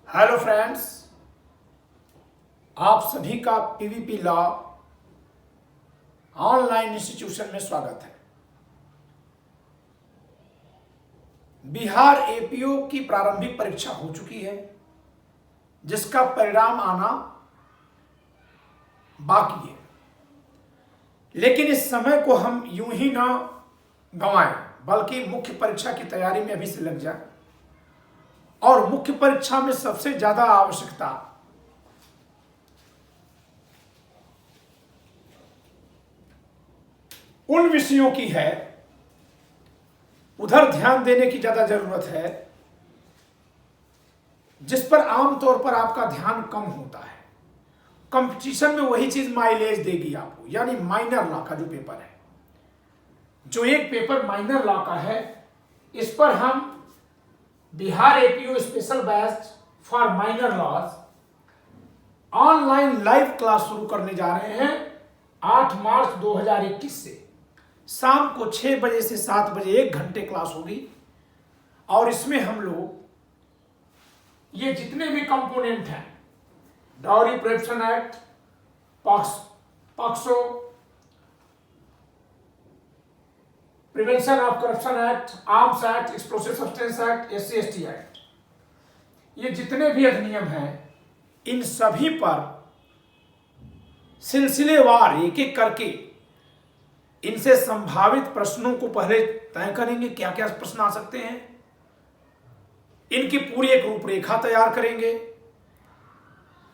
Hello friends, आप सभी का पीवीपी लॉ ऑनलाइन इंस्टीट्यूशन में स्वागत है। बिहार एपीओ की प्रारंभिक परीक्षा हो चुकी है, जिसका परिणाम आना बाकी है। लेकिन इस समय को हम यूं ही ना गंवाएं, बल्कि मुख्य परीक्षा की तैयारी में अभी से लग जाए। और मुख्य परीक्षा में सबसे ज्यादा आवश्यकता उन विषयों की है, उधर ध्यान देने की ज्यादा जरूरत है जिस पर आमतौर पर आपका ध्यान कम होता है। कंपटीशन में वही चीज माइलेज देगी आपको, यानी माइनर लॉ का जो पेपर है, जो एक पेपर माइनर लॉ का है, इस पर हम Bihar APO special batch for minor laws online live class शुरू करने जा रहे हैं 8 मार्च 2021 से। शाम को 6 बजे से 7 बजे 1 घंटे क्लास होगी। और इसमें हम लोग ये जितने भी कंपोनेंट हैं, dowry prohibition act, POCSO, prevention of corruption act, arms act, explosive substance act, SC/ST act, ये जितने भी अधिनियम हैं, इन सभी पर सिलसिलेवार एक एक करके इनसे संभावित प्रश्नों को पहले तय करेंगे, क्या क्या प्रश्न आ सकते हैं, इनकी पूरी एक रूपरेखा तैयार करेंगे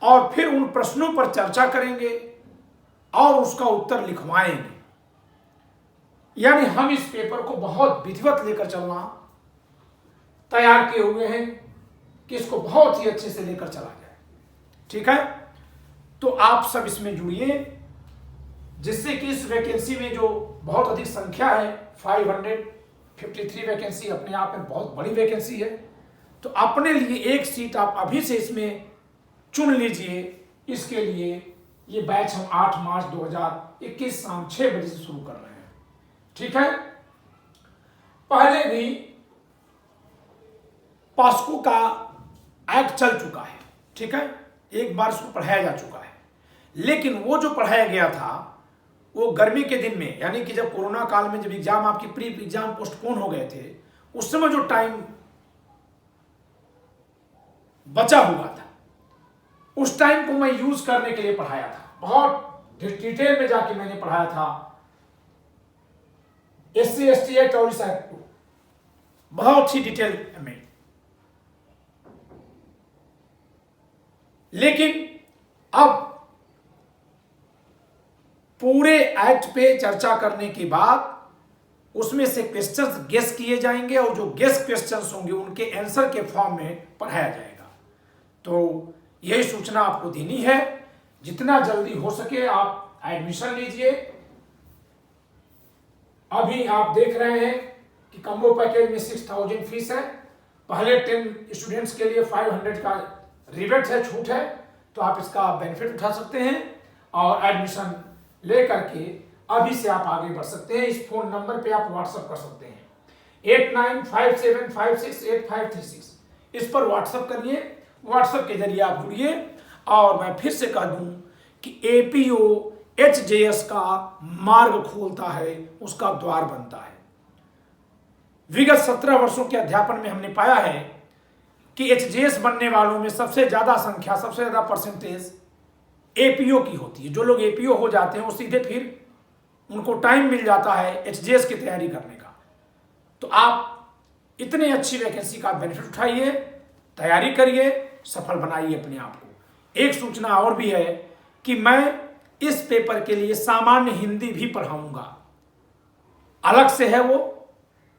और फिर उन प्रश्नों पर चर्चा करेंगे और उसका उत्तर लिखवाएंगे। यानी हम इस पेपर को बहुत विधिवत लेकर चलना तैयार किए हुए हैं कि इसको बहुत ही अच्छे से लेकर चला जाए। ठीक है, तो आप सब इसमें जुड़िए, जिससे कि इस वैकेंसी में जो बहुत अधिक संख्या है, 553 वैकेंसी अपने आप में बहुत बड़ी वैकेंसी है। तो अपने लिए एक सीट आप अभी से इसमें चुन लीजिए। इसके लिए ये बैच हम 8 मार्च 2021 शाम 6 बजे से शुरू कर रहे हैं। ठीक है, पहले भी पॉस्को का एक्ट चल चुका है। ठीक है, एक बार उसको पढ़ाया जा चुका है, लेकिन वो जो पढ़ाया गया था वो गर्मी के दिन में, यानी कि जब कोरोना काल में, जब एग्जाम आपकी प्री एग्जाम पोस्टपोन हो गए थे, उस समय जो टाइम बचा हुआ था, उस टाइम को मैं यूज करने के लिए पढ़ाया था। बहुत डिटेल में जाके मैंने पढ़ाया था SC/ST एक्ट और इस एक्ट को बहुत ही डिटेल में। लेकिन अब पूरे एक्ट पे चर्चा करने के बाद उसमें से क्वेश्चंस गेस किए जाएंगे और जो गेस क्वेश्चंस होंगे उनके आंसर के फॉर्म में पढ़ाया जाएगा। तो यही सूचना आपको देनी है। जितना जल्दी हो सके आप एडमिशन लीजिए। अभी आप देख रहे हैं कि कम्बो पैकेज में 6000 फीस है। पहले 10 स्टूडेंट्स के लिए 500 का रिबेट है, छूट है, तो आप इसका बेनिफिट उठा सकते हैं और एडमिशन ले करके अभी से आप आगे बढ़ सकते हैं। इस फोन नंबर पे आप व्हाट्सएप कर सकते हैं 8957568536। इस पर व्हाट्सएप करिए, व्हाट्सएप के जरिए आप जुड़िए। और मैं फिर से कह दूं कि एपीओ HJS का मार्ग खोलता है, उसका द्वार बनता है। विगत 17 वर्षों के अध्यापन में हमने पाया है कि HJS बनने वालों में सबसे ज्यादा संख्या, सबसे ज्यादा परसेंटेज एपीओ की होती है। जो लोग एपीओ हो जाते हैं वो सीधे फिर उनको टाइम मिल जाता है HJS की तैयारी करने का। तो आप इतनी अच्छी वैकेंसी का बेनिफिट उठाइए, तैयारी करिए, सफल बनाइए अपने आप को। एक सूचना और भी है कि मैं इस पेपर के लिए सामान्य हिंदी भी पढ़ाऊंगा। अलग से है वो,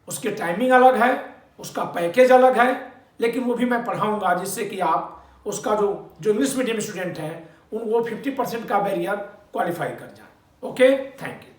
उसकी टाइमिंग अलग है, उसका पैकेज अलग है, लेकिन वो भी मैं पढ़ाऊंगा, जिससे कि आप उसका जो इंग्लिश मीडियम स्टूडेंट हैं वो 50% का बैरियर क्वालिफाई कर जाए। Okay, thank you.